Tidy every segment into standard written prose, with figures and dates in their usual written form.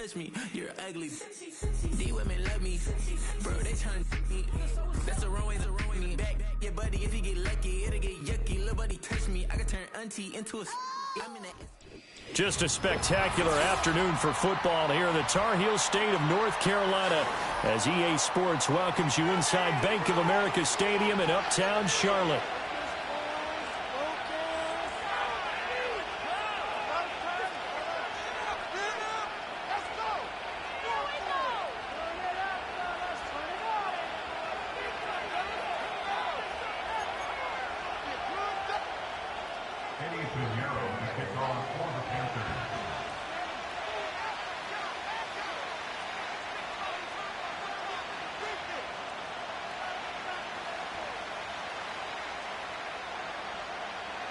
touch me. You're ugly. These women love me. Bro, they trying to me. That's the wrong way me back. Yeah, buddy, if you get lucky, it'll get yucky. Little buddy touch me. I can turn auntie into a I'm in that. Just a spectacular afternoon for football here in the Tar Heel state of North Carolina as EA Sports welcomes you inside Bank of America Stadium in uptown Charlotte.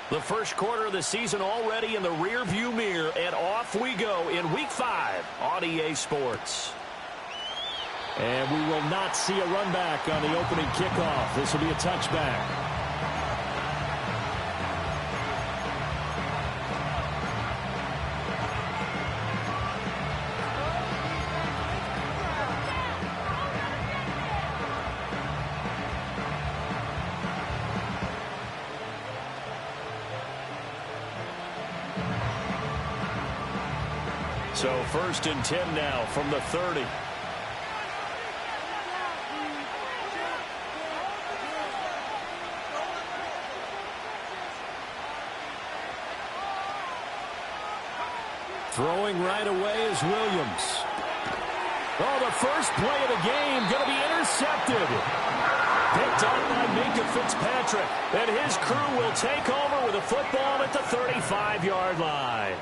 The first quarter of the season already in the rear-view mirror, and off we go in Week 5 on EA Sports. And we will not see a run back on the opening kickoff. This will be a touchback. So 1st and 10 now from the 30. Throwing right away is Williams. Oh, the first play of the game going to be intercepted. Picked up by Minka Fitzpatrick. And his crew will take over with a football at the 35-yard line.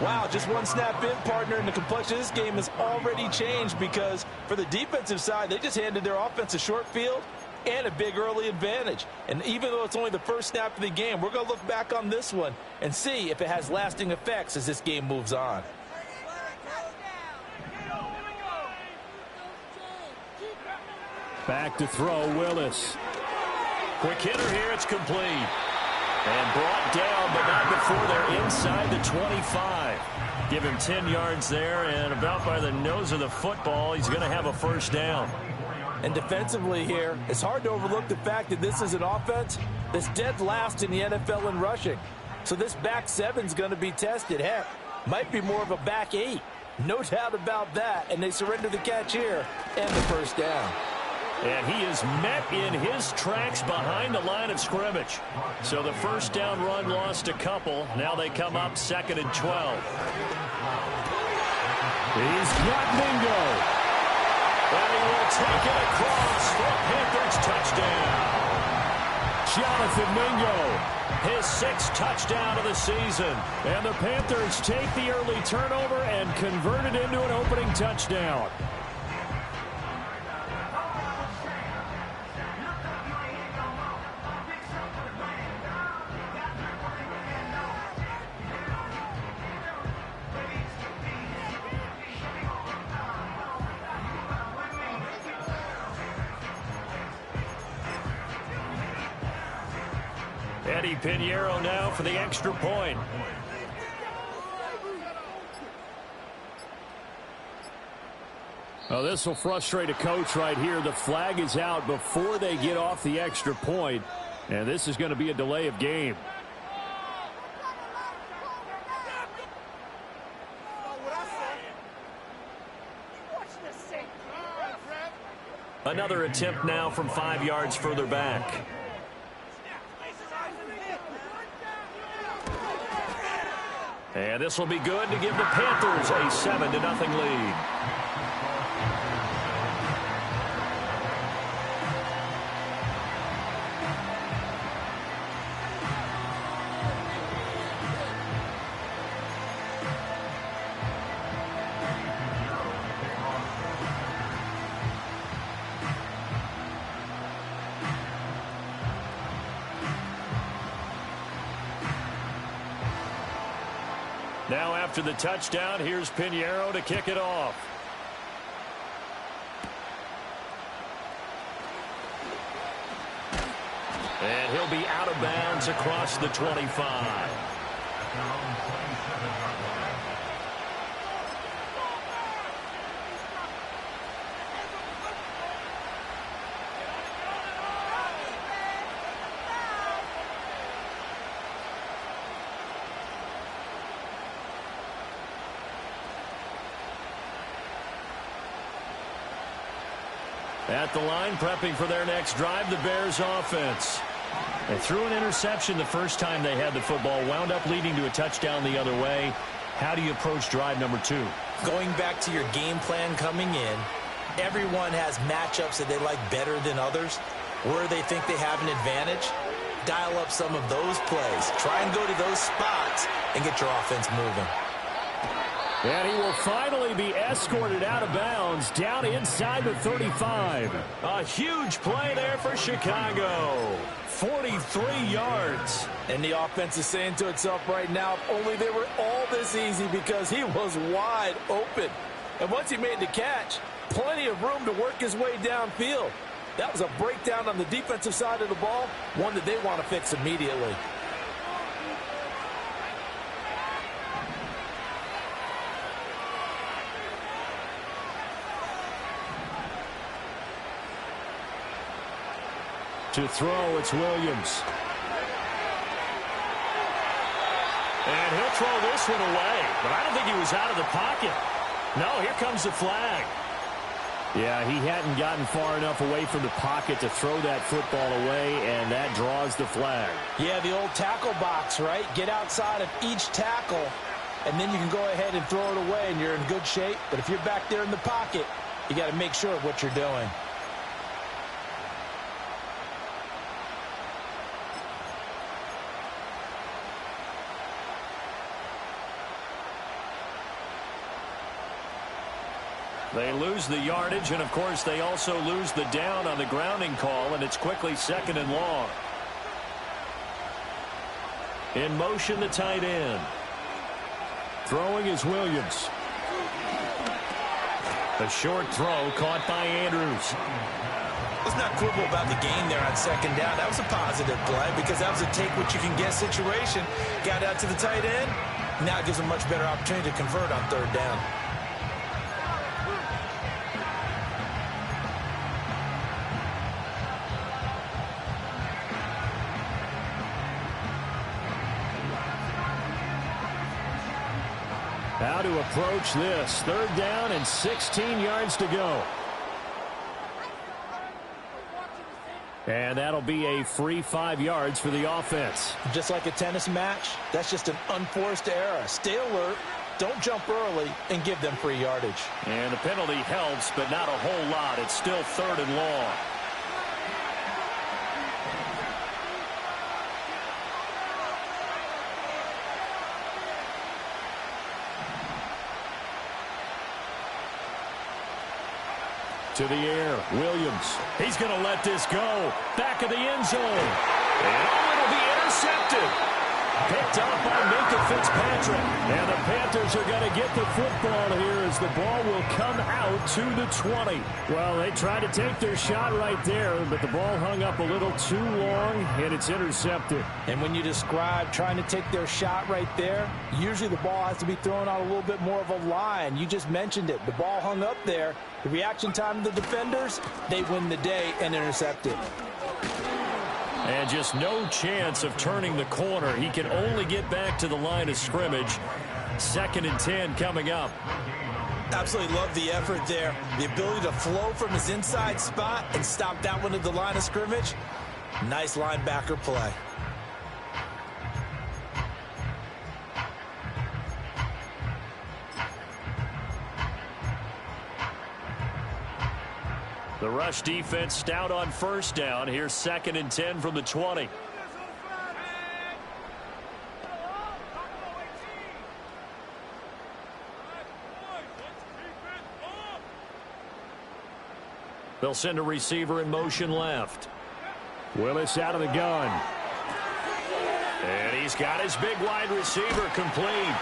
Wow, just one snap in, partner, and the complexion of this game has already changed because for the defensive side, they just handed their offense a short field and a big early advantage. And even though it's only the first snap of the game, we're going to look back on this one and see if it has lasting effects as this game moves on. Back to throw, Willis. Quick hitter here, it's complete. And brought down, but not before they're inside the 25. Give him 10 yards there, and about by the nose of the football, he's going to have a first down. And defensively here, it's hard to overlook the fact that this is an offense that's dead last in the NFL in rushing. So this back seven's going to be tested. Heck, might be more of a back 8. No doubt about that, and they surrender the catch here and the first down. And he is met in his tracks behind the line of scrimmage. So the first down run lost a couple. Now they come up 2nd and 12. He's got Mingo. And he will take it across for Panthers touchdown. Jonathan Mingo, his 6th touchdown of the season. And the Panthers take the early turnover and convert it into an opening touchdown. Eddie Pinheiro now for the extra point. Well, this will frustrate a coach right here. The flag is out before they get off the extra point, and this is going to be a delay of game. Another attempt now from 5 yards further back. And this will be good to give the Panthers a 7-0 lead. Now after the touchdown, here's Pinheiro to kick it off. And he'll be out of bounds across the 25. At the line, prepping for their next drive, the Bears offense. They threw an interception the first time they had the football, wound up leading to a touchdown the other way. How do you approach drive number 2? Going back to your game plan coming in, everyone has matchups that they like better than others. Where they think they have an advantage, dial up some of those plays. Try and go to those spots and get your offense moving. And he will finally be escorted out of bounds down inside the 35. A huge play there for Chicago. 43 yards. And the offense is saying to itself right now, if only they were all this easy, because he was wide open. And once he made the catch, plenty of room to work his way downfield. That was a breakdown on the defensive side of the ball, one that they want to fix immediately. To throw, it's Williams. And he'll throw this one away, but I don't think he was out of the pocket. No, here comes the flag. Yeah, he hadn't gotten far enough away from the pocket to throw that football away, and that draws the flag. Yeah, the old tackle box, right? Get outside of each tackle, and then you can go ahead and throw it away, and you're in good shape. But if you're back there in the pocket, you got to make sure of what you're doing. They lose the yardage, and, of course, they also lose the down on the grounding call, and it's quickly 2nd and long. In motion, the tight end. Throwing is Williams. A short throw caught by Andrews. Let's not quibble about the gain there on 2nd down. That was a positive play because that was a take-what-you-can-get situation. Got out to the tight end. Now it gives a much better opportunity to convert on 3rd down. How to approach this. 3rd down and 16 yards to go. And that'll be a free 5 yards for the offense. Just like a tennis match, that's just an unforced error. Stay alert, don't jump early, and give them free yardage. And the penalty helps, but not a whole lot. It's still 3rd and long. To the air, Williams. He's going to let this go. Back of the end zone. And it'll be intercepted. Picked up by Minka Fitzpatrick. And the Panthers are going to get the football here as the ball will come out to the 20. Well, they tried to take their shot right there, but the ball hung up a little too long, and it's intercepted. And when you describe trying to take their shot right there, usually the ball has to be thrown out a little bit more of a line. You just mentioned it. The ball hung up there. The reaction time of the defenders, they win the day and intercept it. And just no chance of turning the corner. He can only get back to the line of scrimmage. 2nd and 10 coming up. Absolutely love the effort there. The ability to flow from his inside spot and stop that one at the line of scrimmage. Nice linebacker play. The rush defense stout on 1st down. Here's 2nd and 10 from the 20. They'll send a receiver in motion left. Willis out of the gun. And he's got his big wide receiver complete.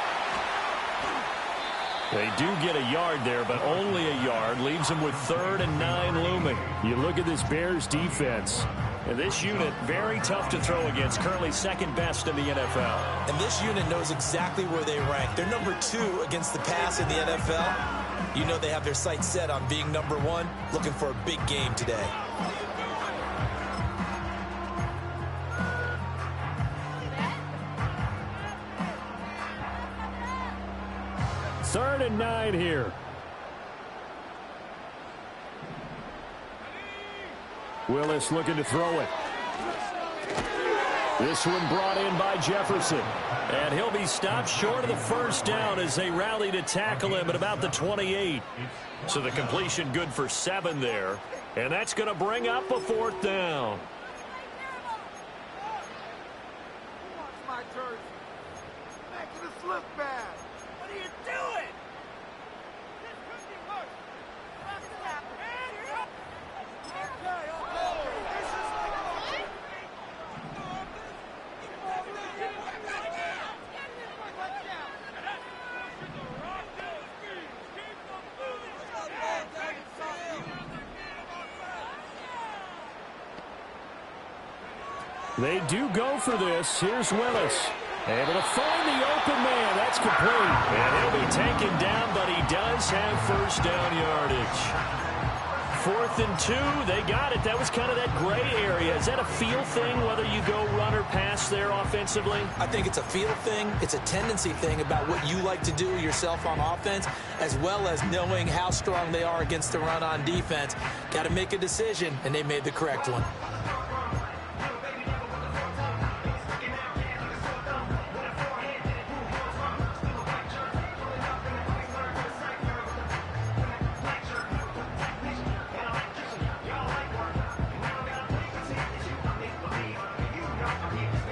They do get a yard there, but only a yard. Leaves them with 3rd and 9 looming. You look at this Bears defense. And this unit, very tough to throw against. Currently 2nd best in the NFL. And this unit knows exactly where they rank. They're number 2 against the pass in the NFL. You know they have their sights set on being number 1, looking for a big game today. Third and 9 here. Willis looking to throw it. This one brought in by Jefferson. And he'll be stopped short of the first down as they rally to tackle him at about the 28. So the completion good for 7 there. And that's going to bring up a 4th down. My jersey. Making us look bad. What are you doing? This could be worse. This is like They do go for this. Here's Willis. Able to find the open man. That's complete. And he'll be taken down, but he does have first down yardage. 4th and 2. They got it. That was kind of that gray area. Is that a feel thing, whether you go run or pass there offensively? I think it's a feel thing. It's a tendency thing about what you like to do yourself on offense, as well as knowing how strong they are against the run on defense. Got to make a decision, and they made the correct one.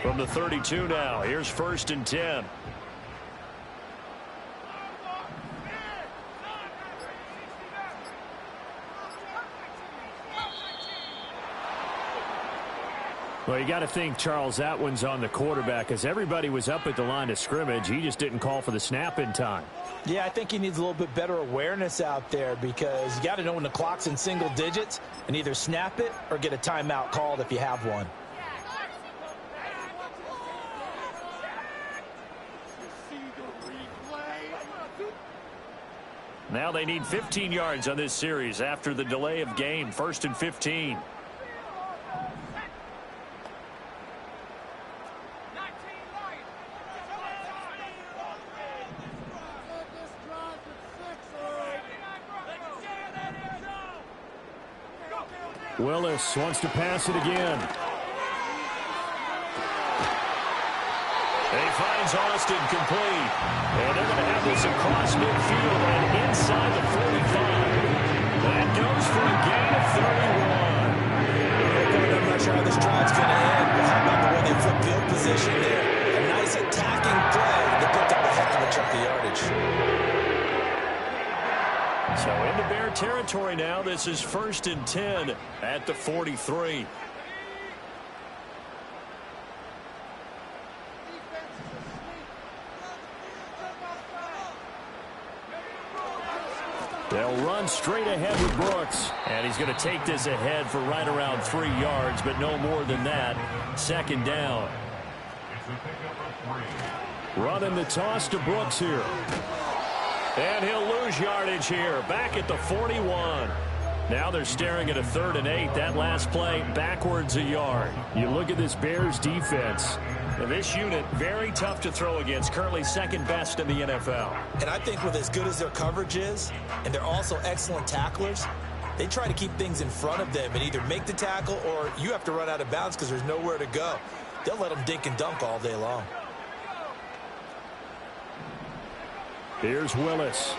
From the 32 now, here's 1st and 10. Well, you got to think, Charles, that one's on the quarterback, as everybody was up at the line of scrimmage. He just didn't call for the snap in time. Yeah, I think he needs a little bit better awareness out there, because you got to know when the clock's in single digits and either snap it or get a timeout called if you have one. Now they need 15 yards on this series after the delay of game. 1st and 15. Willis wants to pass it again. And he finds Austin complete. And they're going to have this across midfield and inside the 45. That goes for a gain of 31. I'm not sure how this drive's going to end, but how about the way they flip field position there? A nice attacking play to pick up a heck of a chunk of yardage. So into Bear territory now. This is 1st and 10 at the 43. They'll run straight ahead with Brooks. And he's going to take this ahead for right around 3 yards, but no more than that. 2nd down. Running the toss to Brooks here. And he'll lose yardage here. Back at the 41. Now they're staring at a 3rd and 8. That last play backwards a yard. You look at this Bears defense. And this unit, very tough to throw against. Currently 2nd best in the NFL. And I think with as good as their coverage is, and they're also excellent tacklers, they try to keep things in front of them and either make the tackle or you have to run out of bounds because there's nowhere to go. They'll let them dink and dunk all day long. Here's Willis.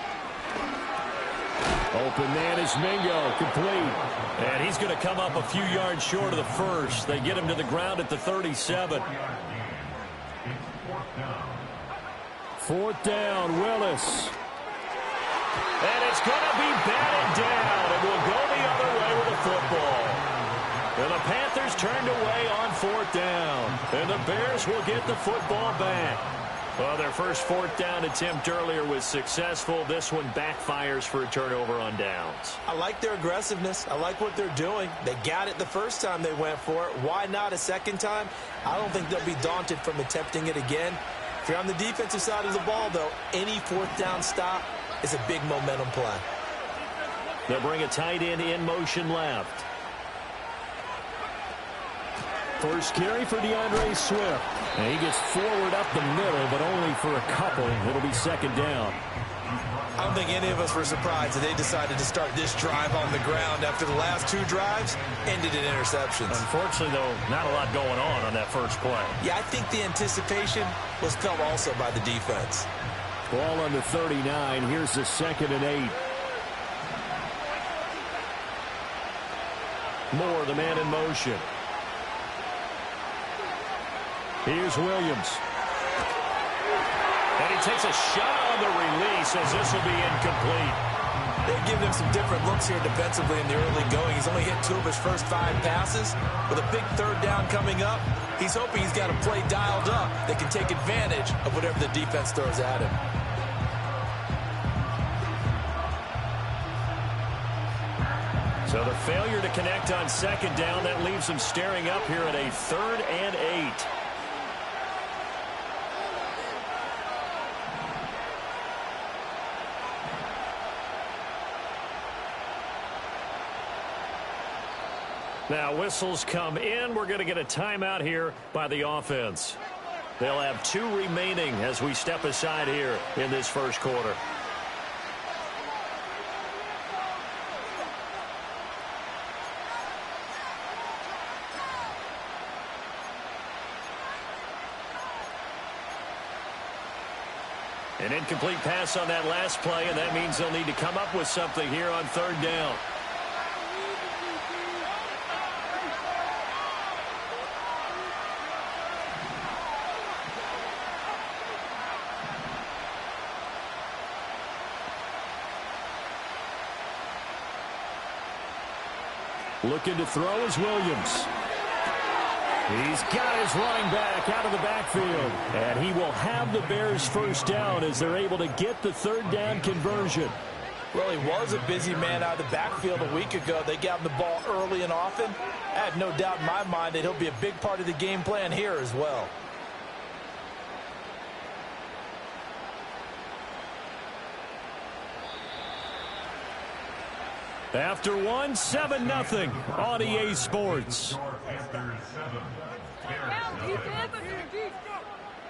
Open man is Mingo, complete. And he's going to come up a few yards short of the first. They get him to the ground at the 37. 4th down, Willis. And it's going to be batted down. It will go the other way with the football. And the Panthers turned away on 4th down. And the Bears will get the football back. Well, their first 4th down attempt earlier was successful. This one backfires for a turnover on downs. I like their aggressiveness. I like what they're doing. They got it the first time they went for it. Why not a second time? I don't think they'll be daunted from attempting it again. If you're on the defensive side of the ball, though, any 4th down stop is a big momentum play. They'll bring a tight end in motion left. First carry for DeAndre Swift. And he gets forward up the middle, but only for a couple. It'll be 2nd down. I don't think any of us were surprised that they decided to start this drive on the ground after the last 2 drives ended in interceptions. Unfortunately, though, not a lot going on that first play. Yeah, I think the anticipation was felt also by the defense. Ball on the 39. Here's the 2nd and 8. Moore, the man in motion. Here's Williams. And he takes a shot on the release as this will be incomplete. They've given him some different looks here defensively in the early going. He's only hit 2 of his first 5 passes. With a big 3rd down coming up, he's hoping he's got a play dialed up that can take advantage of whatever the defense throws at him. So the failure to connect on 2nd down, that leaves him staring up here at a 3rd and 8. Now whistles come in. We're going to get a timeout here by the offense. They'll have 2 remaining as we step aside here in this first quarter. An incomplete pass on that last play, and that means they'll need to come up with something here on 3rd down. Looking to throw is Williams. He's got his running back out of the backfield. And he will have the Bears first down as they're able to get the 3rd down conversion. Well, he was a busy man out of the backfield a week ago. They got him the ball early and often. I have no doubt in my mind that he'll be a big part of the game plan here as well. After 1, 7-0 on EA Sports.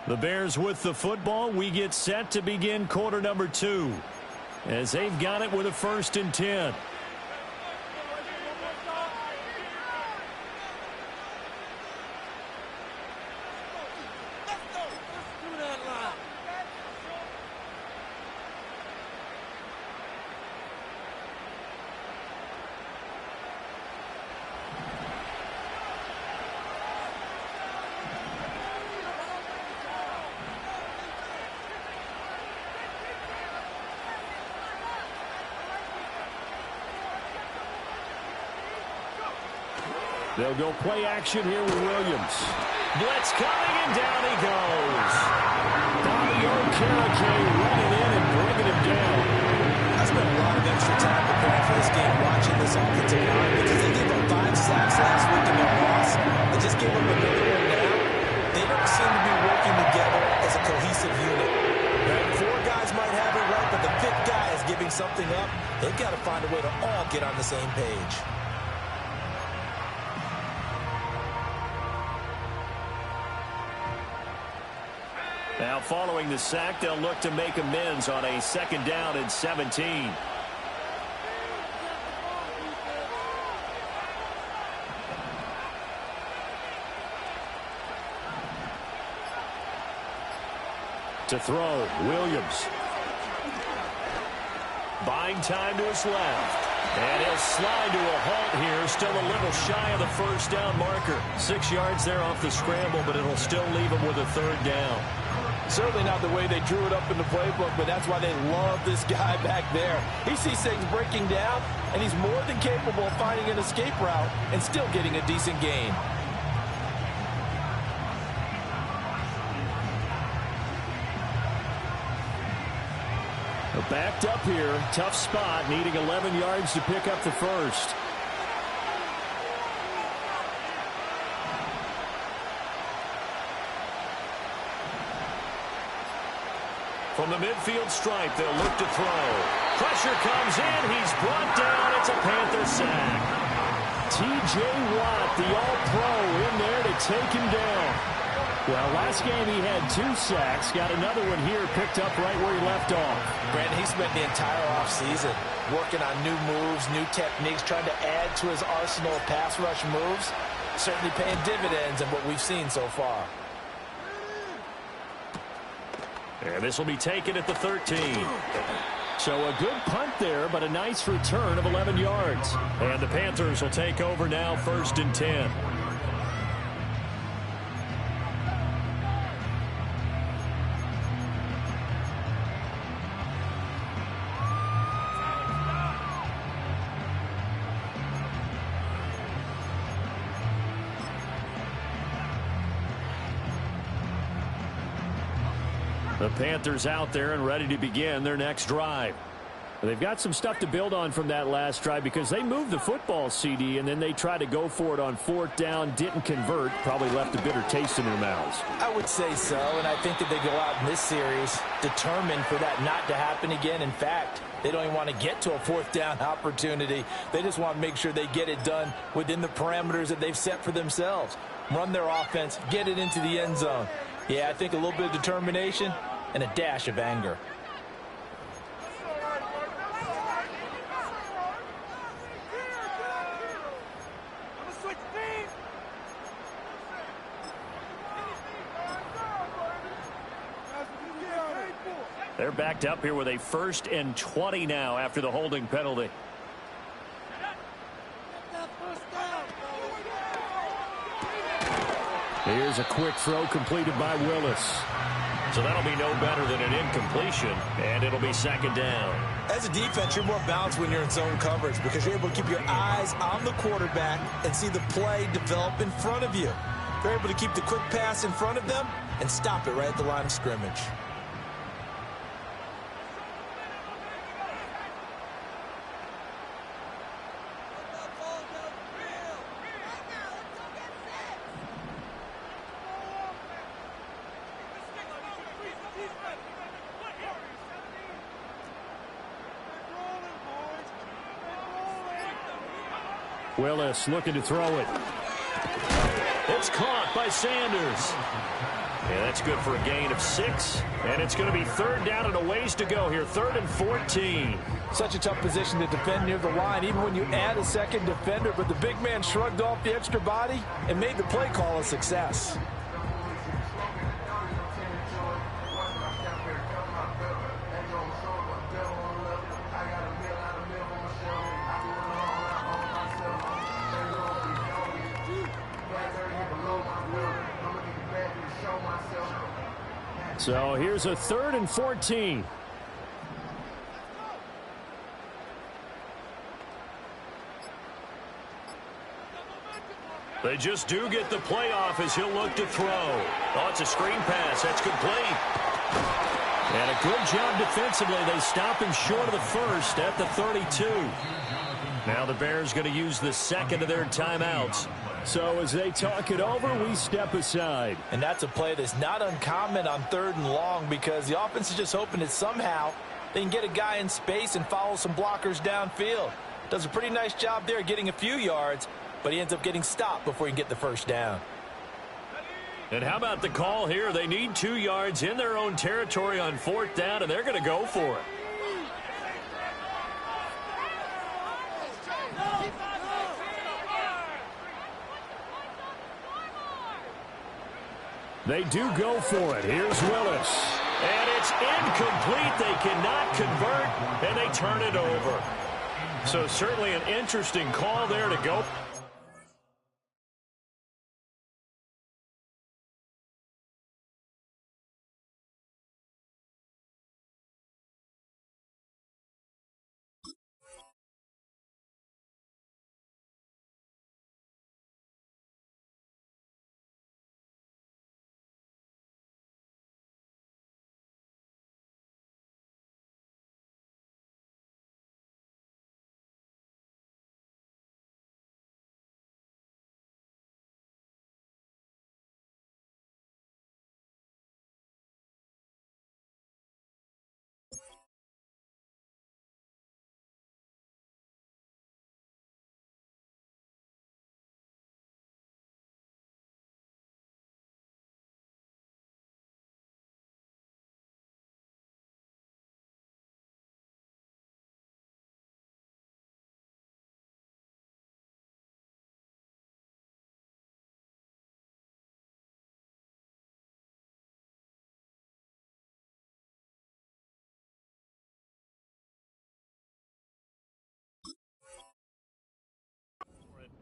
The Bears with the football. We get set to begin quarter number 2 as they've got it with a 1st and 10. They'll go play action here with Williams. Blitz coming, and down he goes. Bobby Okereke running in and bringing him down. I spent a lot of extra time preparing for this game watching this offensive line because they gave up 5 sacks last week in their loss. They just gave up another one now. They don't seem to be working together as a cohesive unit. Now, 4 guys might have it right, but the 5th guy is giving something up. They've got to find a way to all get on the same page. Now following the sack, they'll look to make amends on a 2nd down and 17. To throw, Williams. Buying time to his left. And he'll slide to a halt here, still a little shy of the 1st down marker. 6 yards there off the scramble, but it'll still leave him with a 3rd down. Certainly not the way they drew it up in the playbook, but that's why they love this guy back there. He sees things breaking down, and he's more than capable of finding an escape route and still getting a decent gain. Backed up here, tough spot, needing 11 yards to pick up the 1st. From the midfield stripe, they'll look to throw. Pressure comes in, he's brought down, it's a Panther sack. T.J. Watt, the All-Pro, in there to take him down. Well, last game he had 2 sacks. Got another one here, picked up right where he left off. Brandon, he spent the entire offseason working on new moves, new techniques, trying to add to his arsenal of pass rush moves. Certainly paying dividends in what we've seen so far. And this will be taken at the 13. So a good punt there, but a nice return of 11 yards. And the Panthers will take over now, 1st and 10. The Panthers out there and ready to begin their next drive. They've got some stuff to build on from that last drive because they moved the football, CD, and then they tried to go for it on 4th down, didn't convert, probably left a bitter taste in their mouths. I would say so, and I think that they go out in this series determined for that not to happen again. In fact, they don't even want to get to a 4th down opportunity. They just want to make sure they get it done within the parameters that they've set for themselves. Run their offense, get it into the end zone. Yeah, I think a little bit of determination and a dash of anger. They're backed up here with a 1st and 20 now after the holding penalty. Here's a quick throw completed by Willis. So that'll be no better than an incompletion, and it'll be 2nd down. As a defense, you're more balanced when you're in zone coverage because you're able to keep your eyes on the quarterback and see the play develop in front of you. You're able to keep the quick pass in front of them and stop it right at the line of scrimmage. Willis looking to throw it. It's caught by Sanders. And that's good for a gain of 6. And it's going to be 3rd down and a ways to go here. 3rd and 14. Such a tough position to defend near the line, even when you add a second defender. But the big man shrugged off the extra body and made the play call a success. So here's a 3rd and 14. They just do get the playoff as he'll look to throw. Oh, it's a screen pass. That's complete. And a good job defensively. They stop him short of the 1st at the 32. Now the Bears going to use the 2nd of their timeouts. So as they talk it over, we step aside. And that's a play that's not uncommon on 3rd and long because the offense is just hoping that somehow they can get a guy in space and follow some blockers downfield. Does a pretty nice job there getting a few yards, but he ends up getting stopped before he can get the 1st down. And how about the call here? They need 2 yards in their own territory on 4th down, and they're going to go for it. They do go for it. Here's Willis. And it's incomplete. They cannot convert, and they turn it over. So certainly an interesting call there to go.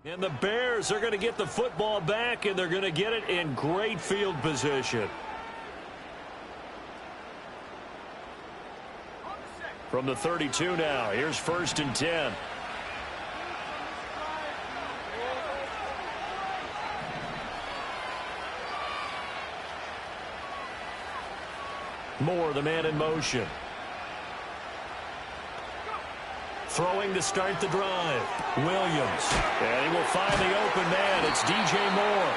And the Bears are going to get the football back, and they're going to get it in great field position. From the 32 now, here's 1st and 10. Moore, the man in motion. Throwing to start the drive. Williams. And he will find the open man. It's DJ Moore.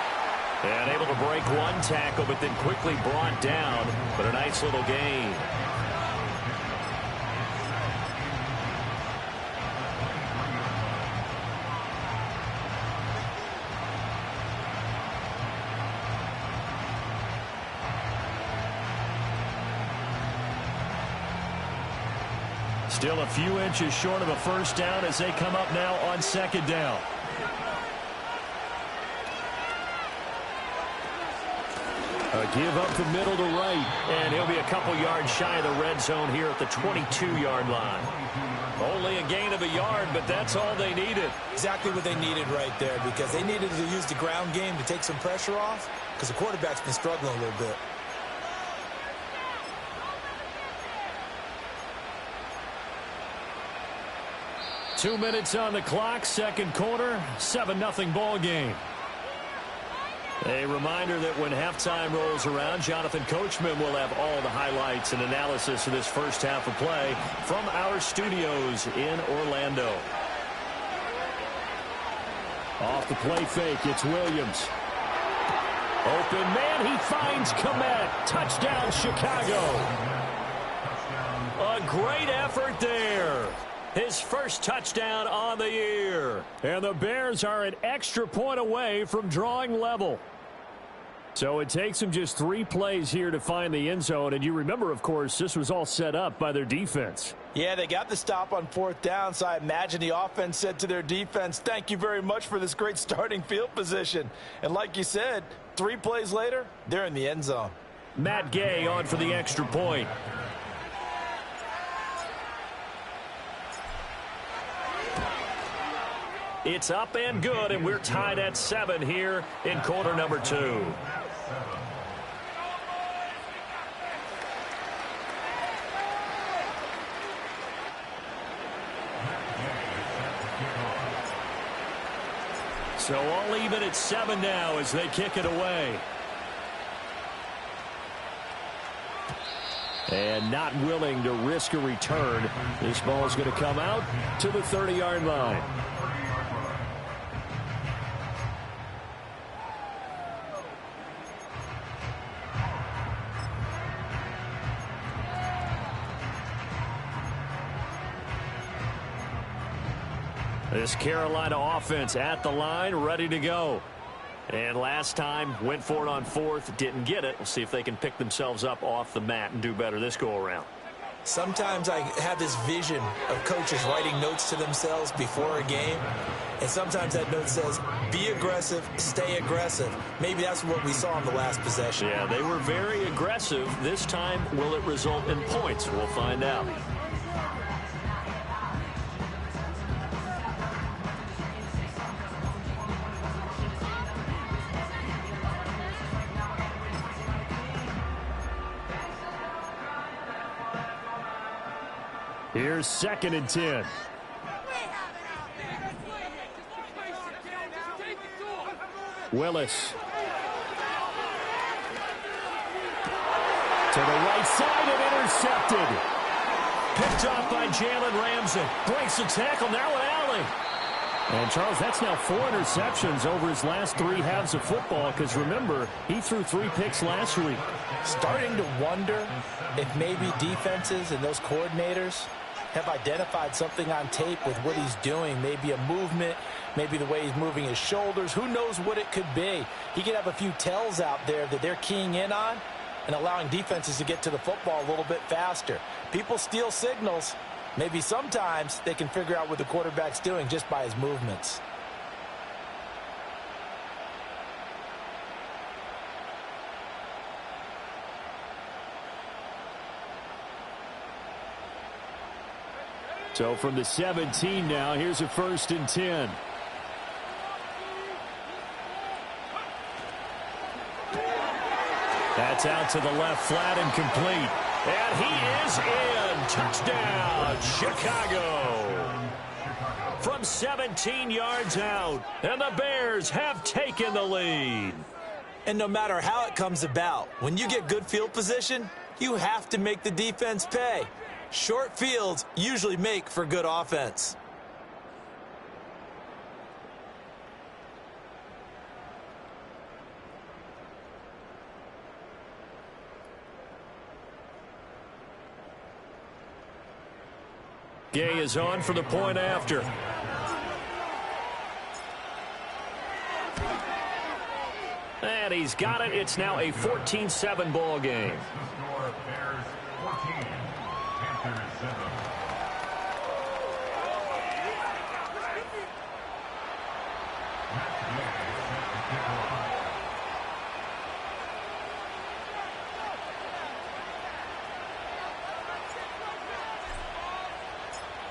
And able to break one tackle, but then quickly brought down. But a nice little gain. Still a few inches short of a first down as they come up now on 2nd down. A give up the middle to right, and he'll be a couple yards shy of the red zone here at the 22-yard line. Only a gain of a yard, but that's all they needed. Exactly what they needed right there, because they needed to use the ground game to take some pressure off, because the quarterback's been struggling a little bit. Two minutes on the clock, second quarter, 7-0 ball game. A reminder that when halftime rolls around, Jonathan Coachman will have all the highlights and analysis of this first half of play from our studios in Orlando. Off the play fake, it's Williams. Open man, he finds Komet. Touchdown, Chicago. A great effort there. His first touchdown on the year. And the Bears are an extra point away from drawing level. So it takes them just 3 plays here to find the end zone. And you remember, of course, this was all set up by their defense. Yeah, they got the stop on 4th down, so I imagine the offense said to their defense, thank you very much for this great starting field position. And like you said, 3 plays later, they're in the end zone. Matt Gay on for the extra point. It's up and good, and we're tied at 7 here in quarter number 2. So all even at 7 now as they kick it away. And not willing to risk a return. This ball is going to come out to the 30-yard line. This Carolina offense at the line, ready to go. And last time, went for it on 4th, didn't get it. We'll see if they can pick themselves up off the mat and do better this go-around. Sometimes I have this vision of coaches writing notes to themselves before a game. And sometimes that note says, be aggressive, stay aggressive. Maybe that's what we saw in the last possession. Yeah, they were very aggressive. This time, will it result in points? We'll find out. Here's 2nd and 10. Willis. To the right side and intercepted. Picked off by Jalen Ramsey. Breaks the tackle, now an alley. And, Charles, that's now 4 interceptions over his last 3 halves of football, because, remember, he threw 3 picks last week. Starting to wonder if maybe defenses and those coordinators have identified something on tape with what he's doing. Maybe a movement, maybe the way he's moving his shoulders. Who knows what it could be? He could have a few tells out there that they're keying in on and allowing defenses to get to the football a little bit faster. People steal signals. Maybe sometimes they can figure out what the quarterback's doing just by his movements. So from the 17 now, here's a 1st and 10. That's out to the left, flat and complete. And he is in. Touchdown, Chicago. From 17 yards out, and the Bears have taken the lead. And no matter how it comes about, when you get good field position, you have to make the defense pay. Short fields usually make for good offense. Gay is on for the point after. And he's got it. It's now a 14-7 ball game. Bears 14, Panthers 7.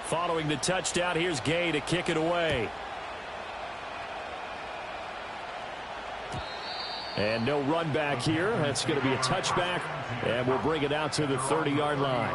Following the touchdown, here's Gay to kick it away. And no run back here. That's going to be a touchback, and we'll bring it out to the 30-yard line.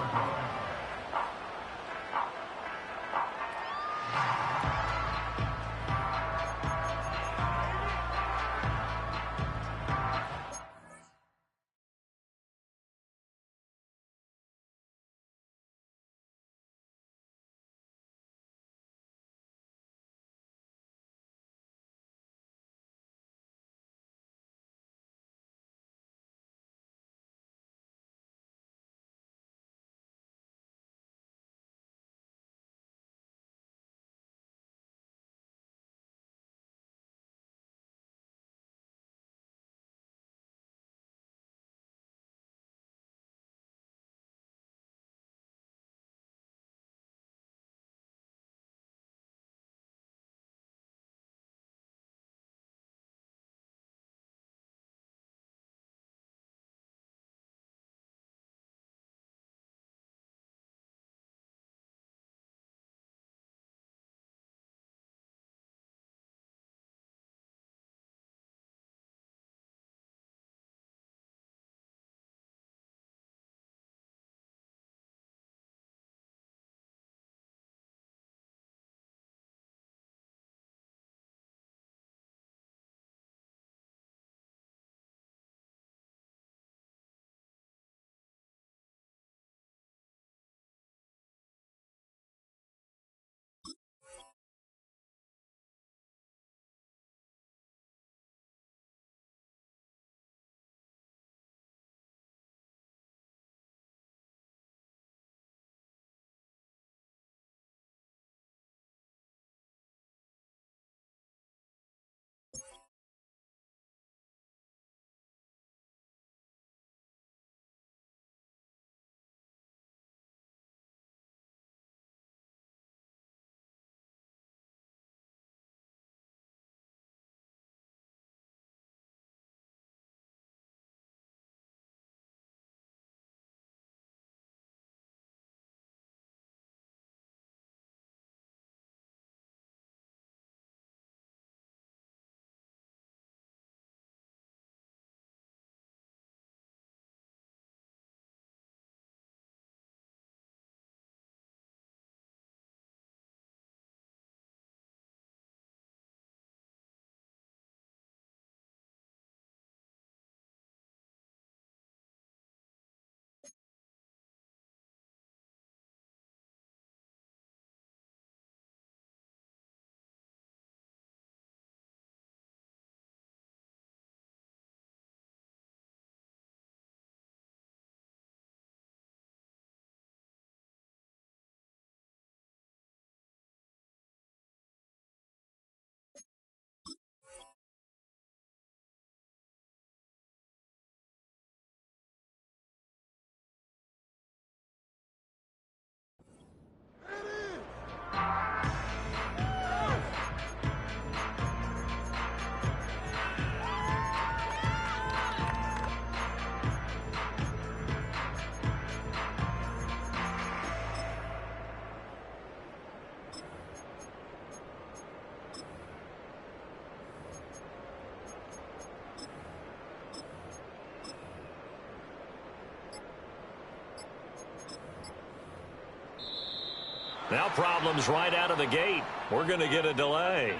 Now problems right out of the gate. We're going to get a delay.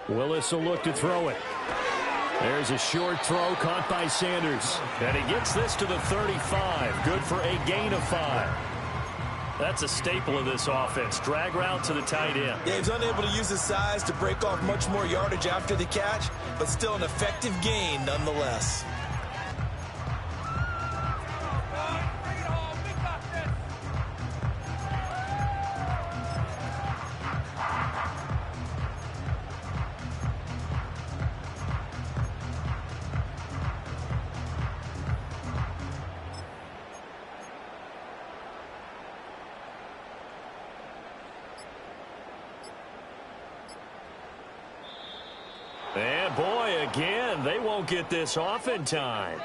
Willis will look to throw it. There's a short throw caught by Sanders. And he gets this to the 35. Good for a gain of 5. That's a staple of this offense. Drag route to the tight end. Yeah, he's unable to use his size to break off much more yardage after the catch, but still an effective gain nonetheless. And boy, again, they won't get this off in time.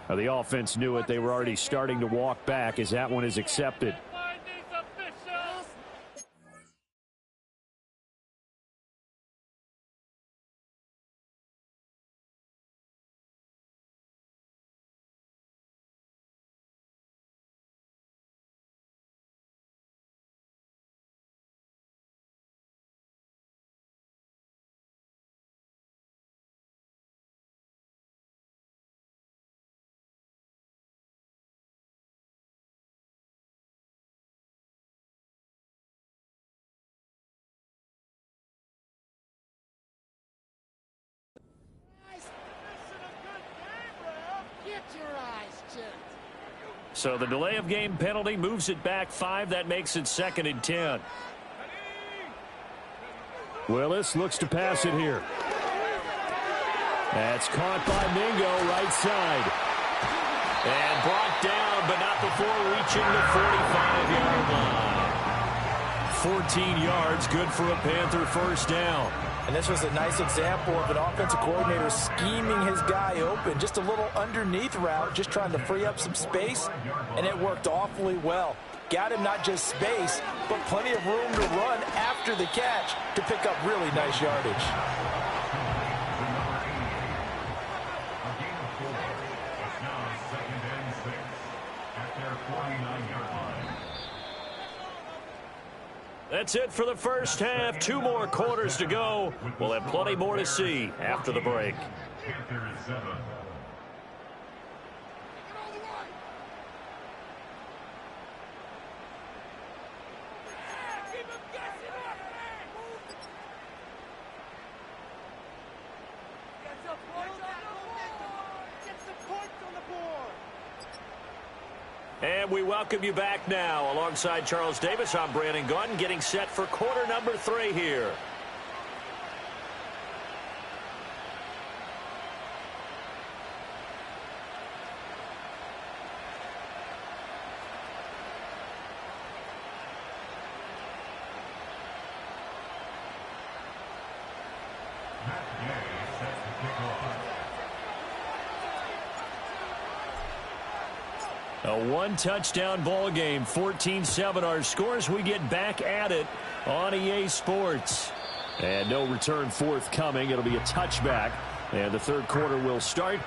Now, the offense knew it. They were already starting to walk back as that one is accepted. So the delay of game penalty moves it back 5. That makes it 2nd and 10. Willis looks to pass it here. That's caught by Mingo, right side. And brought down, but not before reaching the 45-yard line. 14 yards, good for a Panther first down. And this was a nice example of an offensive coordinator scheming his guy open. Just a little underneath route, just trying to free up some space, and it worked awfully well. Got him not just space, but plenty of room to run after the catch to pick up really nice yardage. That's it for the first half. 2 more quarters to go. We'll have plenty more to see after the break. And we welcome you back now. Alongside Charles Davis, I'm Brandon Gaudin, getting set for quarter number 3 here. A 1-touchdown ball game, 14-7 our scores. We get back at it on EA Sports. And no return forthcoming. It'll be a touchback. And the third quarter will start.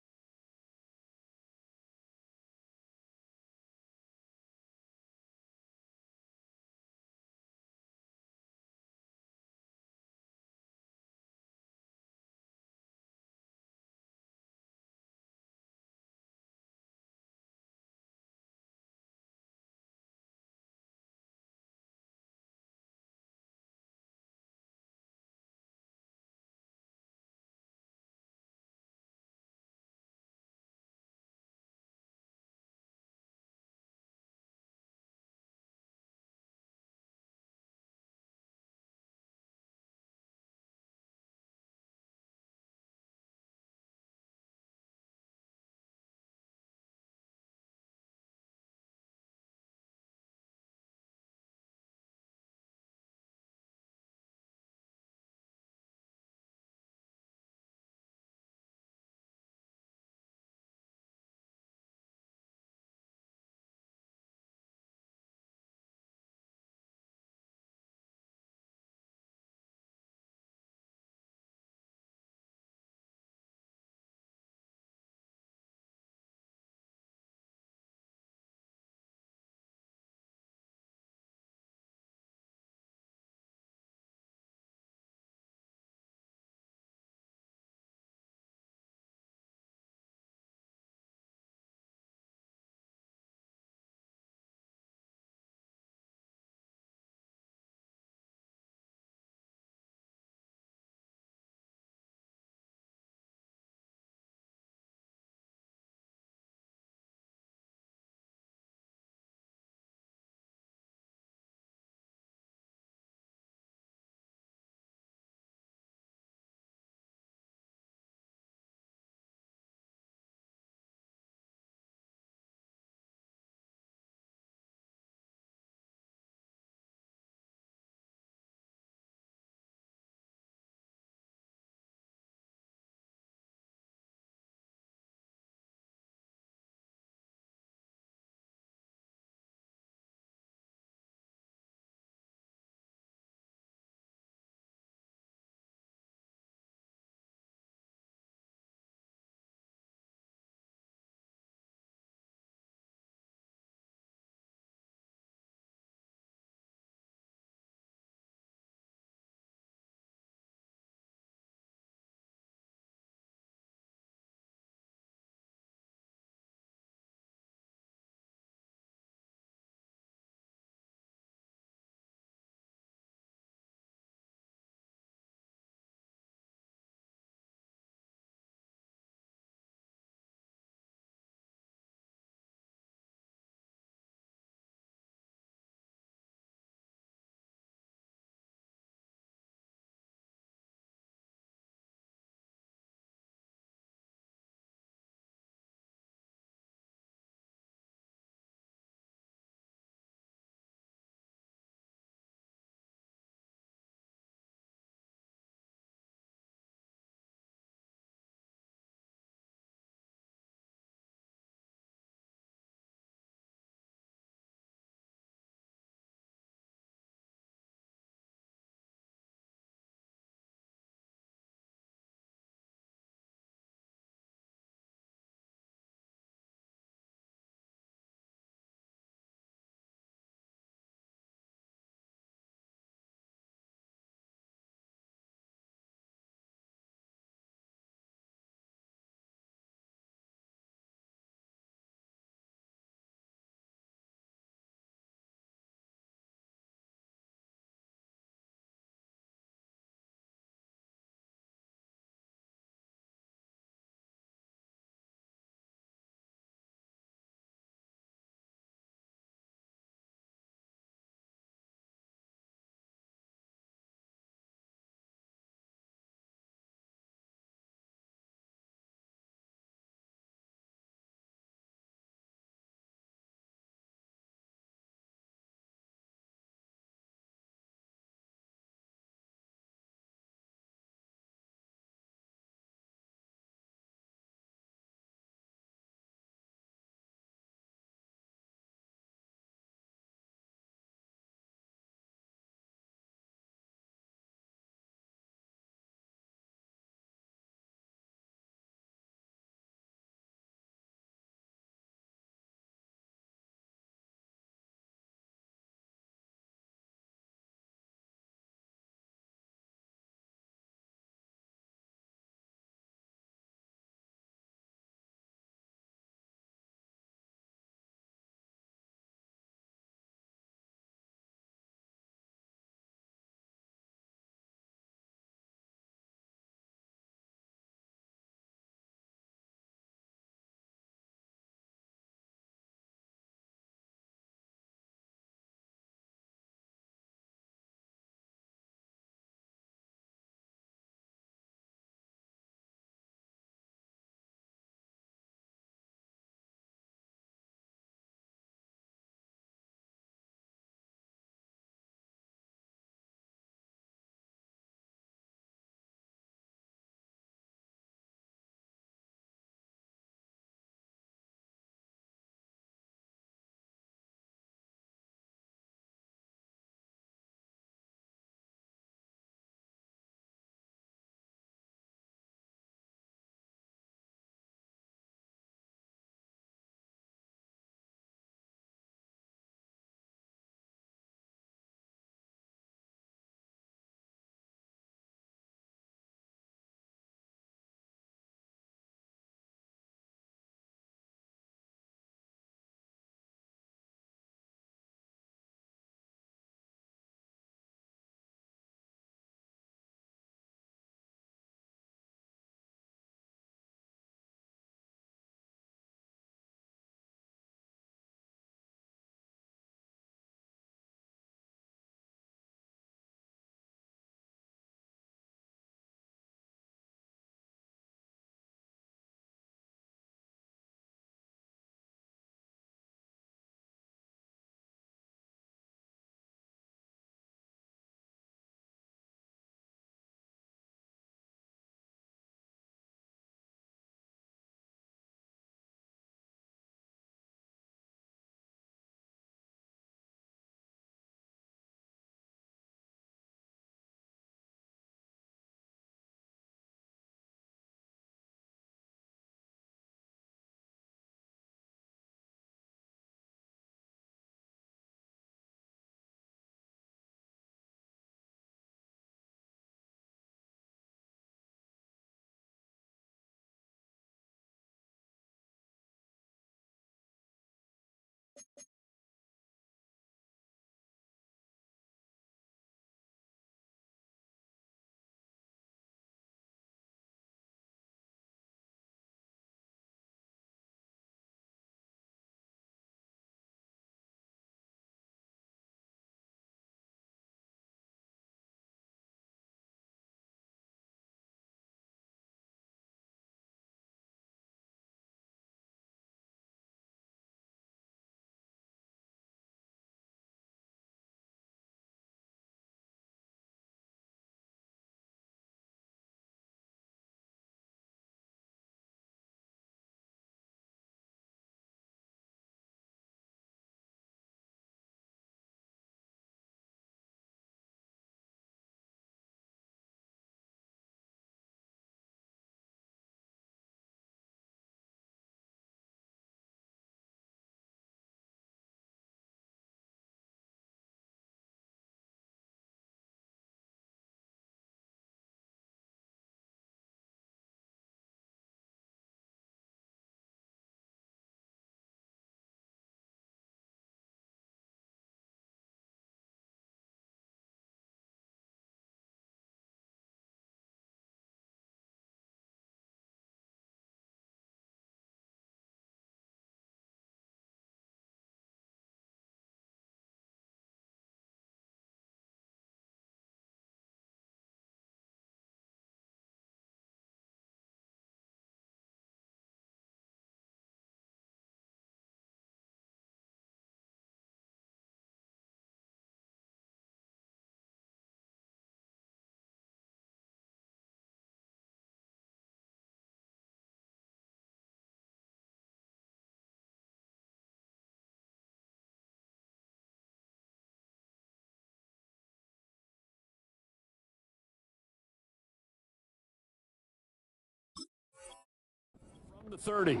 The 30.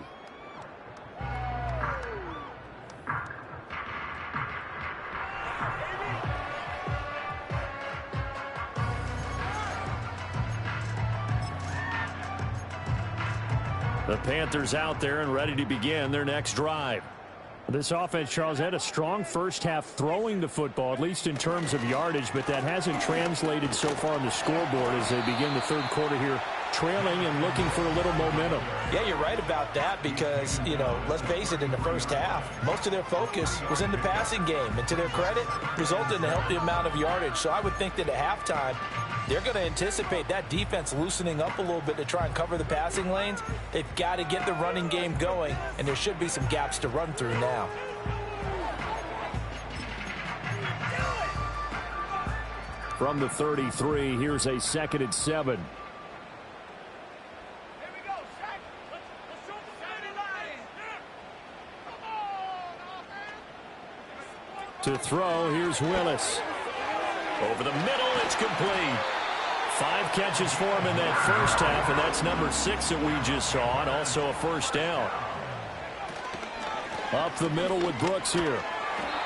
The Panthers out there and ready to begin their next drive. This offense, Charles, had a strong first half throwing the football, at least in terms of yardage, but that hasn't translated so far on the scoreboard as they begin the third quarter here, trailing and looking for a little momentum. Yeah, you're right about that because, let's face it, in the first half, most of their focus was in the passing game. And to their credit, resulted in a healthy amount of yardage. So I would think that at halftime, they're going to anticipate that defense loosening up a little bit to try and cover the passing lanes. They've got to get the running game going, and there should be some gaps to run through now. From the 33, here's a 2nd and 7. To throw, here's Willis. Over the middle, it's complete. 5 catches for him in that first half, and that's number 6 that we just saw, and also a first down. Up the middle with Brooks here.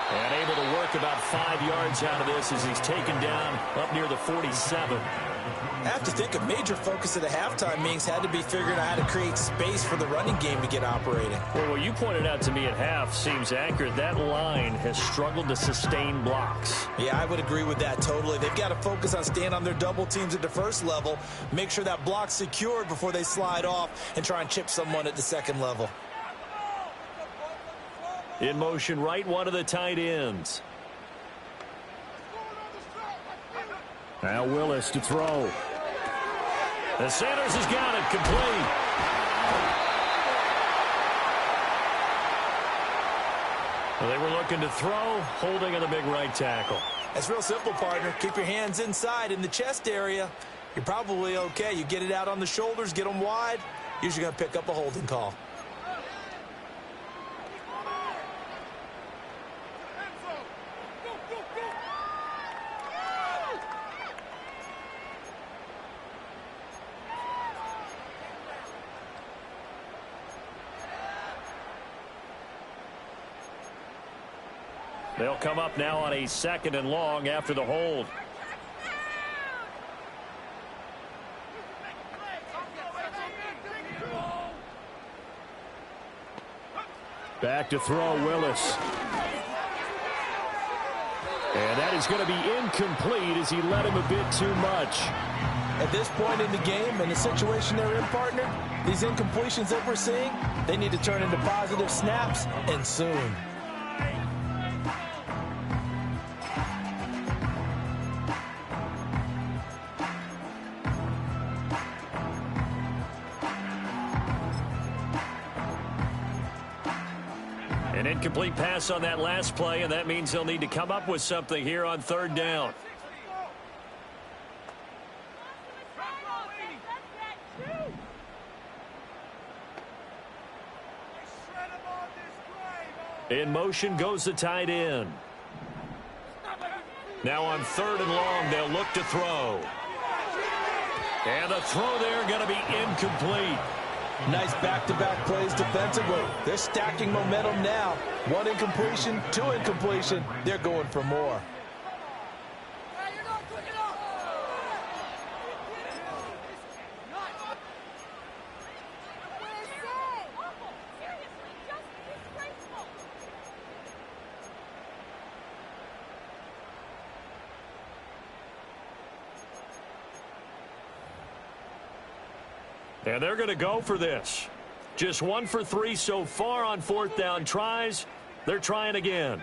And able to work about 5 yards out of this as he's taken down up near the 47. I have to think a major focus at the halftime meetings had to be figuring out how to create space for the running game to get operating. Well, what you pointed out to me at half seems accurate. That line has struggled to sustain blocks. Yeah, I would agree with that totally. They've got to focus on staying on their double teams at the first level, make sure that block's secured before they slide off and try and chip someone at the second level. In motion, right one of the tight ends. Now Willis to throw. The Sanders has got it complete. Well, they were looking to throw, holding on the big right tackle. That's real simple, partner. Keep your hands inside in the chest area. You're probably okay. You get it out on the shoulders, get them wide. Usually going to pick up a holding call. They'll come up now on a 2nd and long after the hold. Back to throw, Willis. And that is going to be incomplete as he led him a bit too much. At this point in the game and the situation they're in, partner, these incompletions that we're seeing, they need to turn into positive snaps, and soon. An incomplete pass on that last play, and that means they'll need to come up with something here on 3rd down. In motion goes the tight end. Now on 3rd and long, they'll look to throw. And the throw there going to be incomplete. Nice back-to-back plays defensively. They're stacking momentum now. 1 incompletion, 2 incompletion. They're going for more. And they're going to go for this. Just 1 for 3 so far on 4th down tries. They're trying again.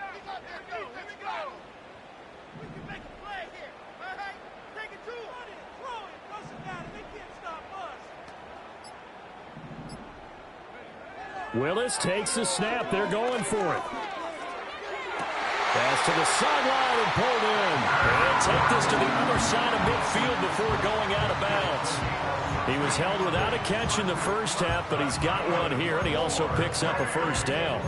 Willis takes the snap. They're going for it. Pass to the sideline and pulled in. And take this to the other side of midfield before going out of bounds. He was held without a catch in the first half, but he's got one here, and he also picks up a first down.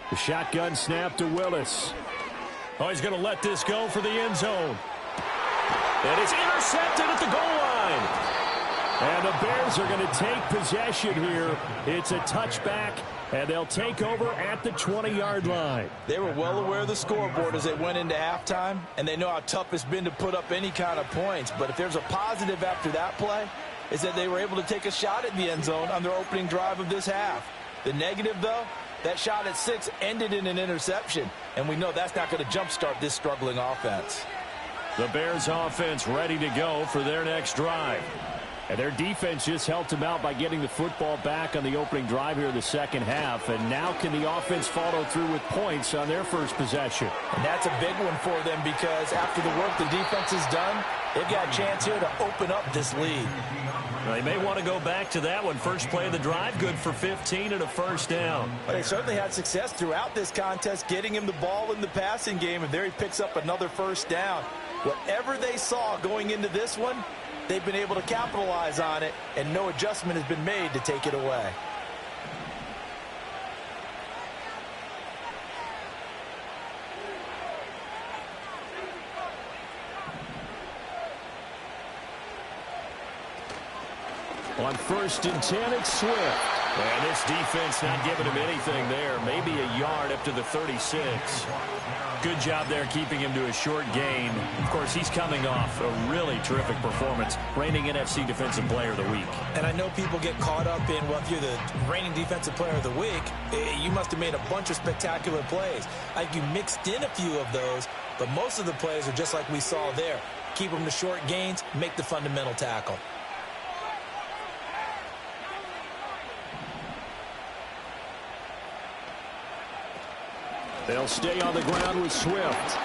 The shotgun snap to Willis. Oh, he's going to let this go for the end zone. And it's intercepted at the goal line. And the Bears are going to take possession here. It's a touchback, and they'll take over at the 20-yard line. They were well aware of the scoreboard as they went into halftime, and they know how tough it's been to put up any kind of points. But if there's a positive after that play, is that they were able to take a shot at the end zone on their opening drive of this half. The negative, though, that shot at 6 ended in an interception, and we know that's not going to jumpstart this struggling offense. The Bears offense ready to go for their next drive. And their defense just helped them out by getting the football back on the opening drive here in the second half. And now can the offense follow through with points on their first possession? And that's a big one for them because after the work the defense has done, they've got a chance here to open up this lead. Well, they may want to go back to that one. First play of the drive, good for 15 and a first down. Well, they certainly had success throughout this contest getting him the ball in the passing game, and there he picks up another first down. Whatever they saw going into this one, they've been able to capitalize on it, and no adjustment has been made to take it away. On 1st and 10, it's Swift. And this defense not giving him anything there. Maybe a yard up to the 36. Good job there keeping him to a short gain. Of course, he's coming off a really terrific performance, reigning NFC Defensive Player of the Week. And I know people get caught up in, well, if you're the reigning Defensive Player of the Week, you must have made a bunch of spectacular plays. I think you mixed in a few of those, but most of the plays are just like we saw there. Keep them to short gains, make the fundamental tackle. They'll stay on the ground with Swift.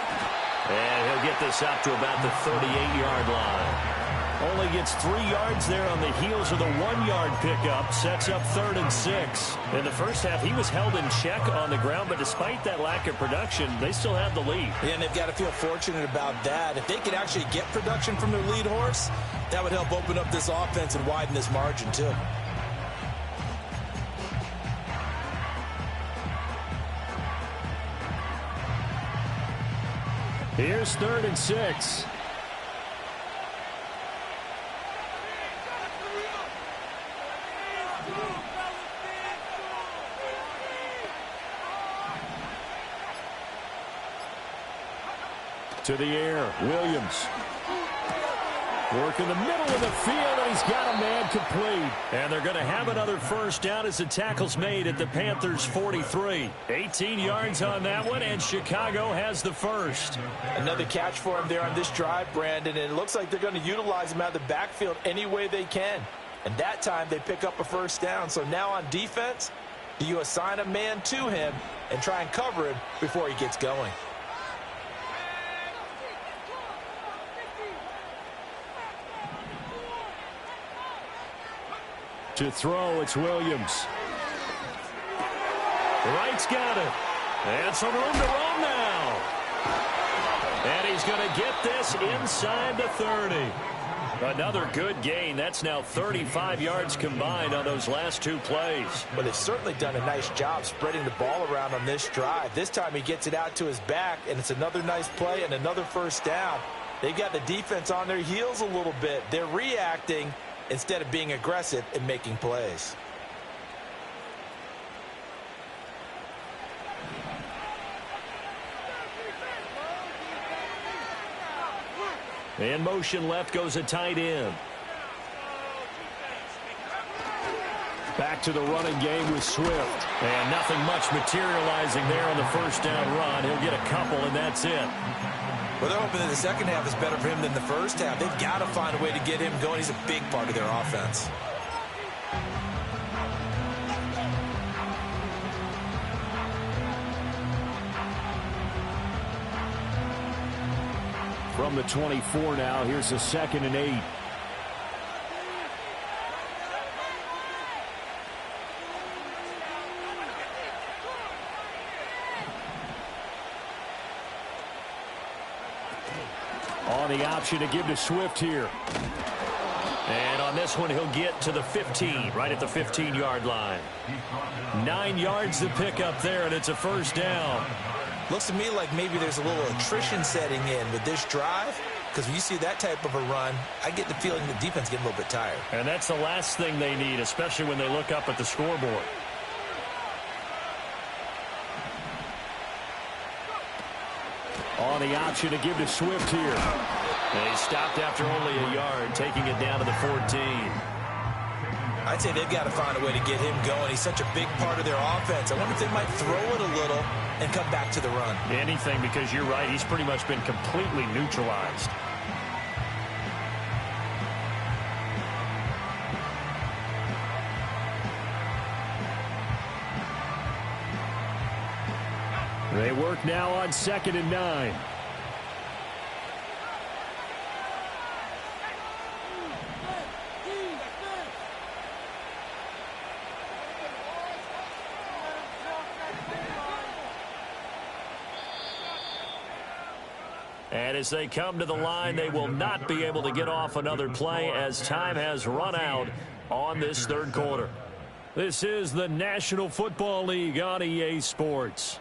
And he'll get this up to about the 38-yard line. Only gets 3 yards there on the heels of the 1-yard pickup. Sets up 3rd and 6. In the first half, he was held in check on the ground, but despite that lack of production, they still have the lead. Yeah, and they've got to feel fortunate about that. If they could actually get production from their lead horse, that would help open up this offense and widen this margin, too. Here's 3rd and 6. To the air, Williams. Work in the middle of the field, and he's got a man complete. And they're going to have another first down as the tackle's made at the Panthers' 43. 18 yards on that one, and Chicago has the first. Another catch for him there on this drive, Brandon, and it looks like they're going to utilize him out of the backfield any way they can. And that time they pick up a first down. So now on defense, do you assign a man to him and try and cover him before he gets going? To throw, it's Williams. Wright's got it. And some room to run now. And he's going to get this inside the 30. Another good gain. That's now 35 yards combined on those last 2 plays. But they've certainly done a nice job spreading the ball around on this drive. This time he gets it out to his back, and it's another nice play and another first down. They've got the defense on their heels a little bit. They're reacting instead of being aggressive and making plays. In motion left goes a tight end. Back to the running game with Swift. And nothing much materializing there on the first down run. He'll get a couple, and that's it. Well, they're hoping that the second half is better for him than the first half. They've got to find a way to get him going. He's a big part of their offense. From the 24 now, here's a 2nd and 8. On the option to give to Swift here. And on this one, he'll get to the 15, right at the 15-yard line. 9 yards to pick up there, and it's a first down. Looks to me like maybe there's a little attrition setting in with this drive, because when you see that type of a run, I get the feeling the defense getting a little bit tired. And that's the last thing they need, especially when they look up at the scoreboard. On the option to give to Swift here. And he stopped after only a yard, taking it down to the 14. I'd say they've got to find a way to get him going. He's such a big part of their offense. I wonder if they might throw it a little and come back to the run. Anything, because you're right. He's pretty much been completely neutralized. They work now on 2nd and 9. And as they come to the line, they will not be able to get off another play as time has run out on this third quarter. This is the National Football League on EA Sports.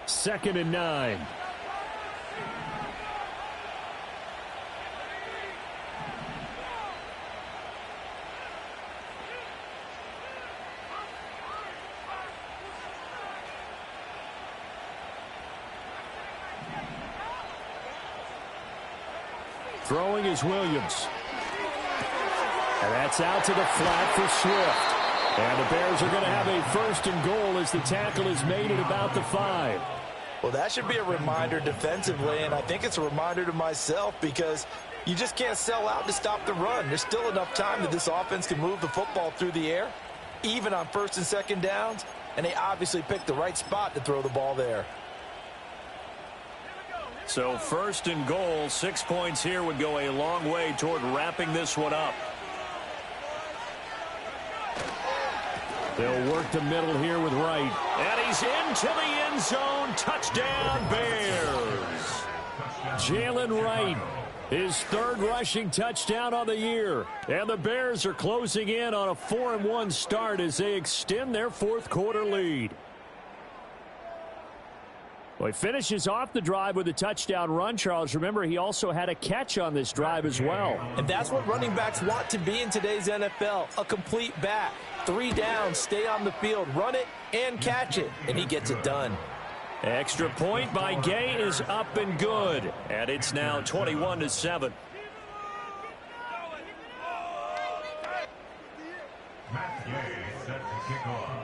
Second and 9. Throwing is Williams. And that's out to the flat for Swift. And the Bears are going to have a 1st and goal as the tackle is made at about the 5. Well, that should be a reminder defensively, and I think it's a reminder to myself because you just can't sell out to stop the run. There's still enough time that this offense can move the football through the air, even on 1st and 2nd downs, and they obviously picked the right spot to throw the ball there. So 1st and goal, 6 points here would go a long way toward wrapping this one up. They'll work the middle here with Wright. And he's into the end zone. Touchdown, Bears. Jalen Wright, his 3rd rushing touchdown on the year. And the Bears are closing in on a 4-1 start as they extend their 4th quarter lead. Well, he finishes off the drive with a touchdown run, Charles. Remember, he also had a catch on this drive as well. And that's what running backs want to be in today's NFL, a complete back. 3 downs, stay on the field, run it, and catch it. And he gets it done. Extra point by Gay is up and good. And it's now 21-7. Matt Gay set to kick off.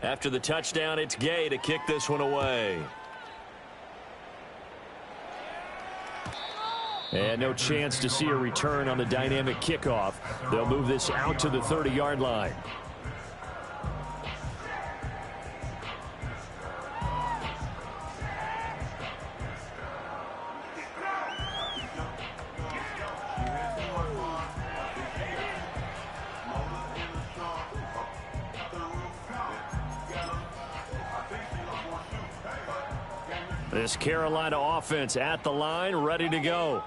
After the touchdown, it's Gay to kick this one away. And no chance to see a return on the dynamic kickoff. They'll move this out to the 30-yard line. This Carolina offense at the line, ready to go.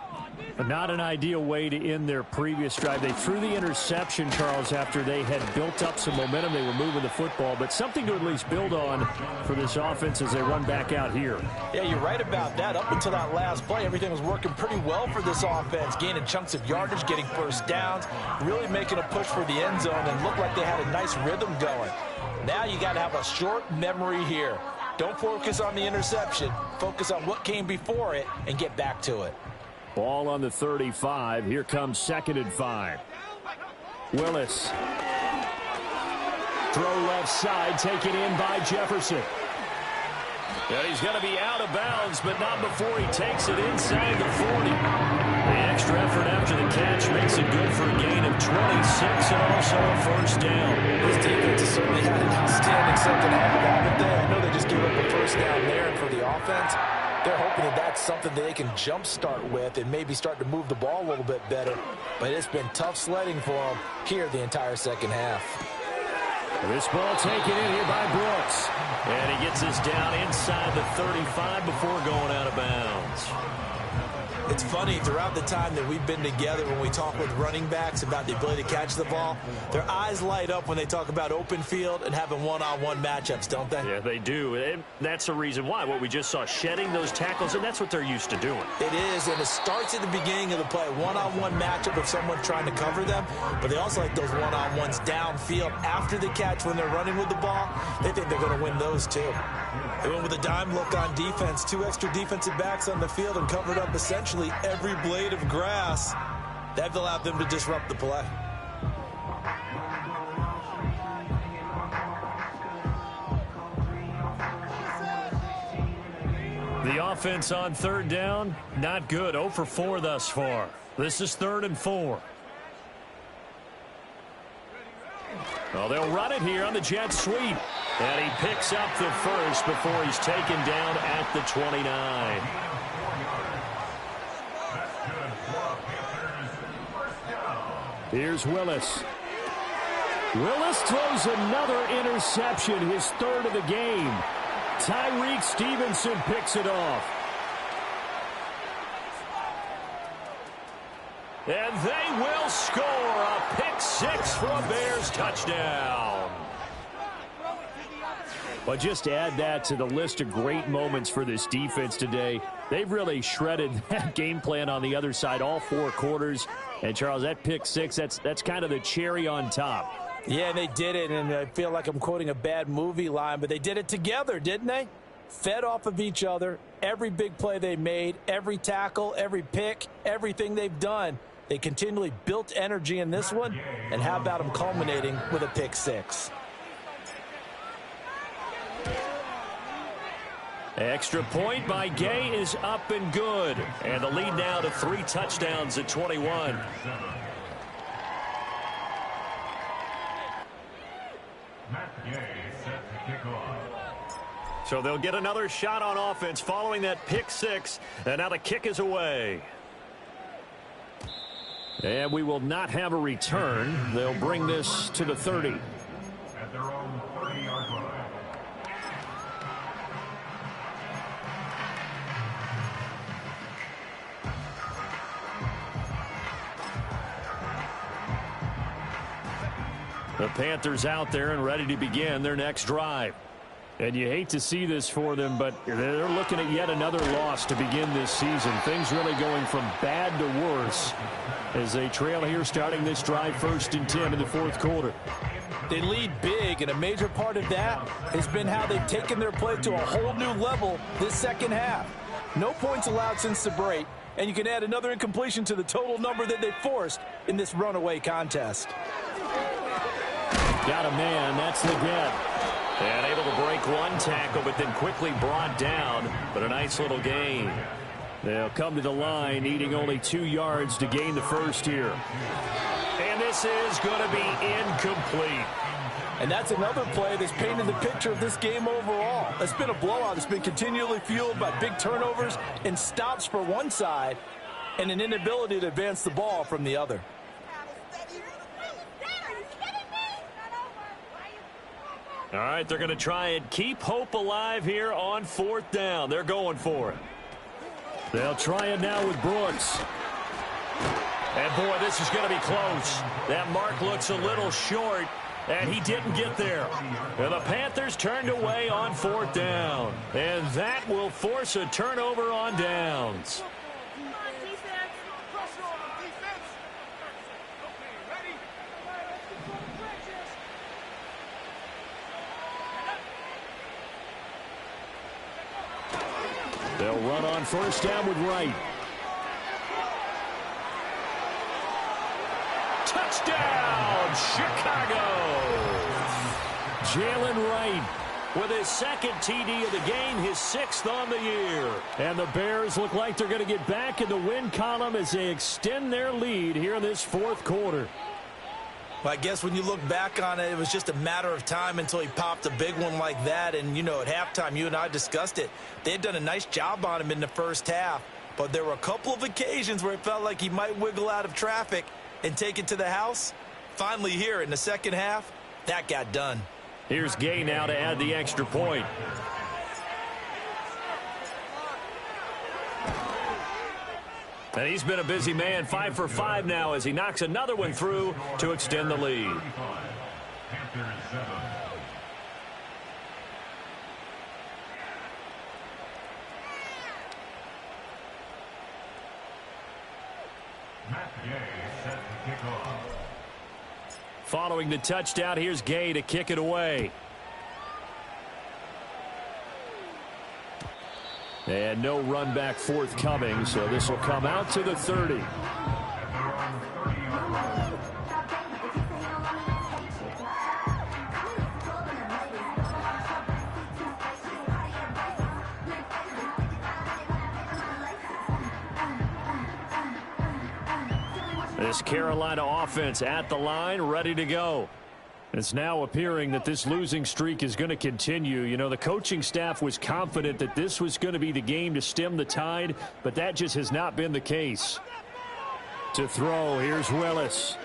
But not an ideal way to end their previous drive. They threw the interception, Charles, after they had built up some momentum. They were moving the football, but something to at least build on for this offense as they run back out here. Yeah, you're right about that. Up until that last play, everything was working pretty well for this offense, gaining chunks of yardage, getting 1st downs, really making a push for the end zone, and looked like they had a nice rhythm going. Now you got to have a short memory here. Don't focus on the interception. Focus on what came before it and get back to it. Ball on the 35. Here comes 2nd and 5. Willis. Throw left side, taken in by Jefferson. And he's going to be out of bounds, but not before he takes it inside the 40. The extra effort after the catch makes it good for a gain of 26 and also a 1st down. This defense has certainly had an outstanding 2nd half, haven't they? I know they just gave up a 1st down there, and for the offense, They're hoping that that's something that they can jumpstart with and maybe start to move the ball a little bit better. But it's been tough sledding for them here the entire second half. This ball taken in here by Brooks. And he gets this down inside the 35 before going out of bounds. It's funny, throughout the time that we've been together, when we talk with running backs about the ability to catch the ball, their eyes light up when they talk about open field and having one-on-one matchups, don't they? Yeah, they do. And that's the reason why. What we just saw, shedding those tackles, and that's what they're used to doing. It is, and it starts at the beginning of the play. One-on-one matchup of someone trying to cover them, but they also like those one-on-ones downfield after the catch when they're running with the ball. They think they're going to win those, too. They went with a dime look on defense, 2 extra defensive backs on the field and covered up essentially every blade of grass. That allowed them to disrupt the play. The offense on third down, not good. 0 for 4 thus far. This is 3rd and 4. Well, they'll run it here on the jet sweep. And he picks up the first before he's taken down at the 29. Here's Willis. Willis throws another interception, his 3rd of the game. Tyreek Stevenson picks it off. And they will score a pick-6 for a Bears touchdown. But just add that to the list of great moments for this defense today. They've really shredded that game plan on the other side all 4 quarters. And, Charles, that pick-6, that's kind of the cherry on top. Yeah, they did it, and I feel like I'm quoting a bad movie line, but they did it together, didn't they? Fed off of each other, every big play they made, every tackle, every pick, everything they've done. They continually built energy in this one, and how about them culminating with a pick-6? Extra point by Gay is up and good. And the lead now to 3 touchdowns at 21. So they'll get another shot on offense following that pick-6. And now the kick is away. And we will not have a return. They'll bring this to the 30. At their own 30-yard line. The Panthers out there and ready to begin their next drive. And you hate to see this for them, but they're looking at yet another loss to begin this season. Things really going from bad to worse as they trail here starting this drive 1st and 10 in the 4th quarter. They lead big, and a major part of that has been how they've taken their play to a whole new level this second half. No points allowed since the break, and you can add another incompletion to the total number that they forced in this runaway contest. Got a man, that's Leggett. And able to break one tackle, but then quickly brought down. But a nice little gain. They'll come to the line, needing only 2 yards to gain the first here. And this is going to be incomplete. And that's another play that's painted the picture of this game overall. It's been a blowout. It's been continually fueled by big turnovers and stops for one side and an inability to advance the ball from the other. All right, they're going to try and keep hope alive here on 4th down. They're going for it. They'll try it now with Brooks. And, boy, this is going to be close. That mark looks a little short, and he didn't get there. And the Panthers turned away on 4th down. And that will force a turnover on downs. They'll run on 1st down with Wright. Touchdown, Chicago! Jalen Wright with his 2nd TD of the game, his 6th on the year. And the Bears look like they're going to get back in the win column as they extend their lead here in this 4th quarter. Well, I guess when you look back on it, it was just a matter of time until he popped a big one like that. And, you know, at halftime, you and I discussed it. They had done a nice job on him in the first half. But there were a couple of occasions where it felt like he might wiggle out of traffic and take it to the house. Finally here in the second half, that got done. Here's Gay now to add the extra point. And he's been a busy man, 5 for 5 now as he knocks another one through to extend the lead. Following the touchdown, here's Gay to kick it away. And no run back forthcoming, so this will come out to the 30. This Carolina offense at the line, ready to go. It's now appearing that this losing streak is going to continue. You know, the coaching staff was confident that this was going to be the game to stem the tide, but that just has not been the case. To throw, here's Willis.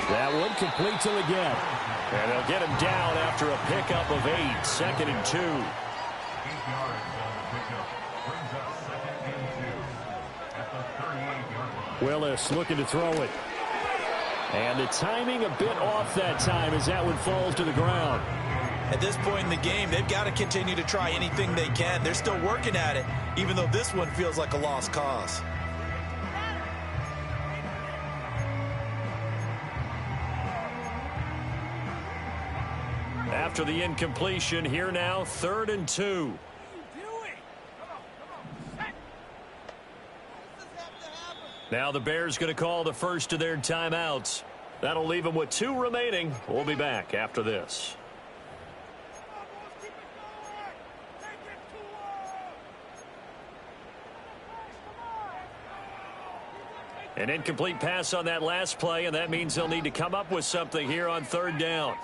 That one complete till again. And they'll get him down after a pickup of 8, 2nd and 2. 8 yards on the pickup. Brings up 2nd and 2 at the 38-yard line. Willis looking to throw it. And the timing a bit off that time as that one falls to the ground. At this point in the game, they've got to continue to try anything they can. They're still working at it, even though this one feels like a lost cause. After the incompletion, here now, 3rd and 2. Now the Bears going to call the first of their timeouts. That'll leave them with 2 remaining. We'll be back after this. An incomplete pass on that last play, and that means they'll need to come up with something here on 3rd down.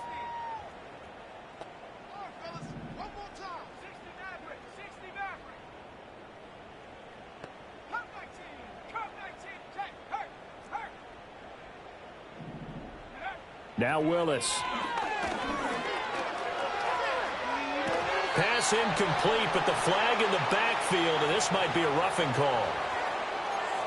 Now Willis. Pass incomplete, but the flag in the backfield, and this might be a roughing call.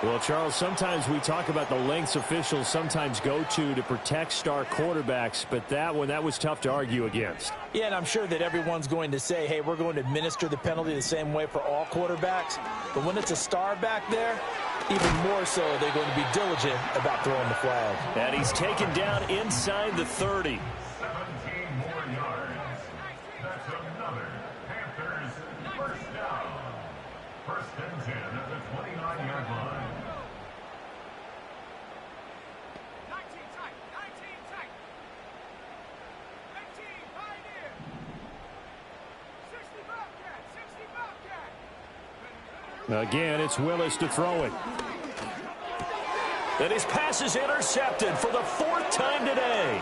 Well, Charles, sometimes we talk about the lengths officials sometimes go to protect star quarterbacks, but that was tough to argue against. Yeah, and I'm sure that everyone's going to say, hey, we're going to administer the penalty the same way for all quarterbacks. But when it's a star back there, even more so, they're going to be diligent about throwing the flag. And he's taken down inside the 30. 17 more yards. That's another Panthers first down. 1st and 10 at the 29-yard line. 19 tight, 19 tight. 19, pioneer. 60 Bobcat, 60 Bobcat. Again, it's Willis to throw it. And his pass is intercepted for the 4th time today.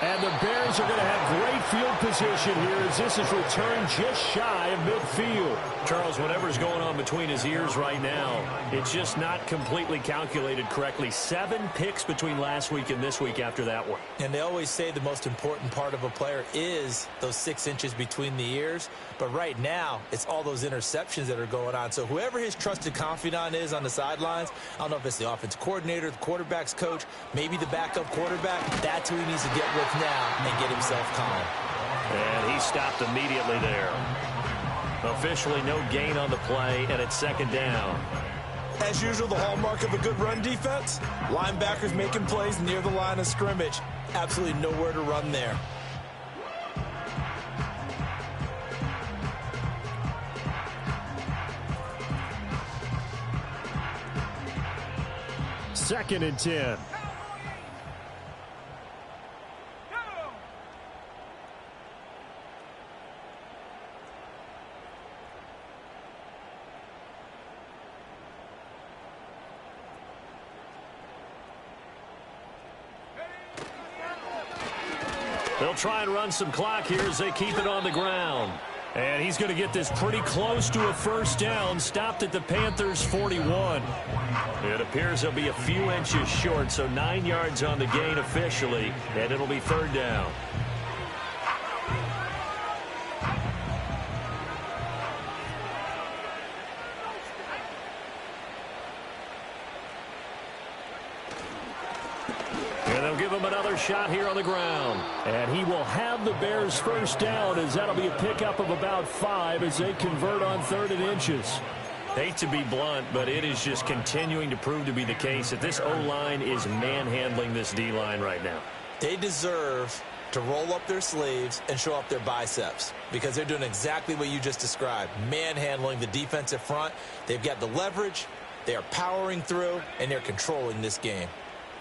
And the Bears are going to have great field position here as this is returned just shy of midfield. Charles, whatever's going on between his ears right now, it's just not completely calculated correctly. 7 picks between last week and this week after that one. And they always say the most important part of a player is those 6 inches between the ears. But right now, it's all those interceptions that are going on. So whoever his trusted confidant is on the sidelines, I don't know if it's the offensive coordinator, the quarterback's coach, maybe the backup quarterback, that's who he needs to get with now and get himself calm. And he stopped immediately there. Officially no gain on the play, and it's 2nd down. As usual, the hallmark of a good run defense, linebackers making plays near the line of scrimmage. Absolutely nowhere to run there. Second and 10. They'll try and run some clock here as they keep it on the ground. And he's going to get this pretty close to a first down, stopped at the Panthers' 41. It appears they'll be a few inches short, so 9 yards on the gain officially, and it'll be third down. And they'll give him another shot here on the ground. And he will have the Bears first down, as that'll be a pickup of about 5 as they convert on 3rd and inches. Hate to be blunt, but it is just continuing to prove to be the case that this O-line is manhandling this D-line right now. They deserve to roll up their sleeves and show up their biceps, because they're doing exactly what you just described, manhandling the defensive front. They've got the leverage, they are powering through, and they're controlling this game.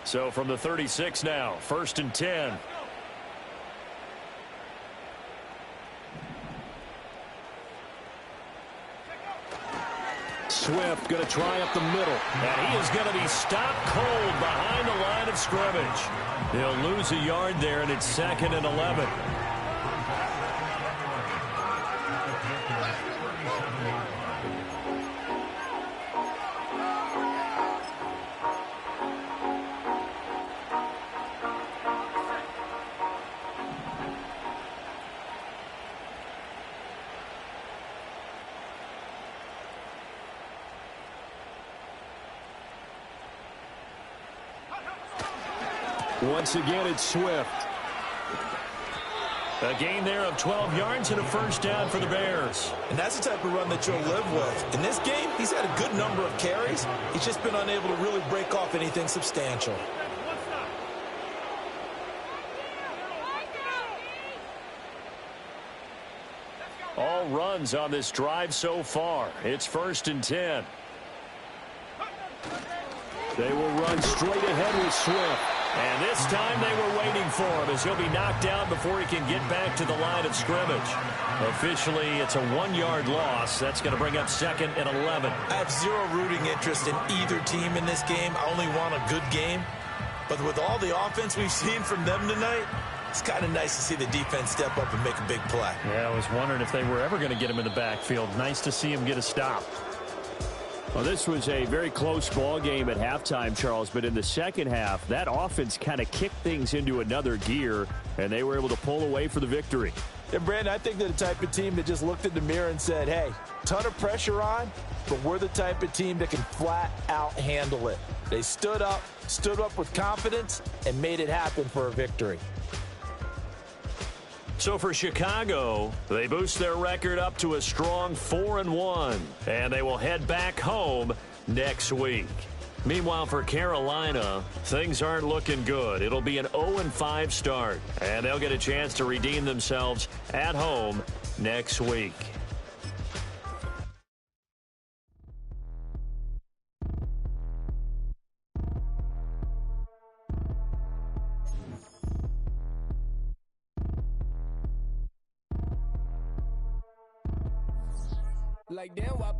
So from the 36 now, 1st and 10. Swift going to try up the middle. And he is going to be stopped cold behind the line of scrimmage. They'll lose a yard there, and it's 2nd and 11. Once again, it's Swift. A gain there of 12 yards and a first down for the Bears. And that's the type of run that you'll live with. In this game, he's had a good number of carries. He's just been unable to really break off anything substantial. All runs on this drive so far. It's 1st and 10. They will run straight ahead with Swift. And this time they were waiting for him, as he'll be knocked down before he can get back to the line of scrimmage. Officially, it's a 1-yard loss. That's going to bring up 2nd and 11. I have zero rooting interest in either team in this game. I only want a good game. But with all the offense we've seen from them tonight, it's kind of nice to see the defense step up and make a big play. Yeah, I was wondering if they were ever going to get him in the backfield. Nice to see him get a stop. Well, this was a very close ball game at halftime, Charles, but in the second half, that offense kind of kicked things into another gear, and they were able to pull away for the victory. Yeah, Brandon, I think they're the type of team that just looked in the mirror and said, hey, ton of pressure on, but we're the type of team that can flat out handle it. They stood up with confidence, and made it happen for a victory. So for Chicago, they boost their record up to a strong 4-1, and they will head back home next week. Meanwhile, for Carolina, things aren't looking good. It'll be an 0-5 start, and they'll get a chance to redeem themselves at home next week. Like, damn, why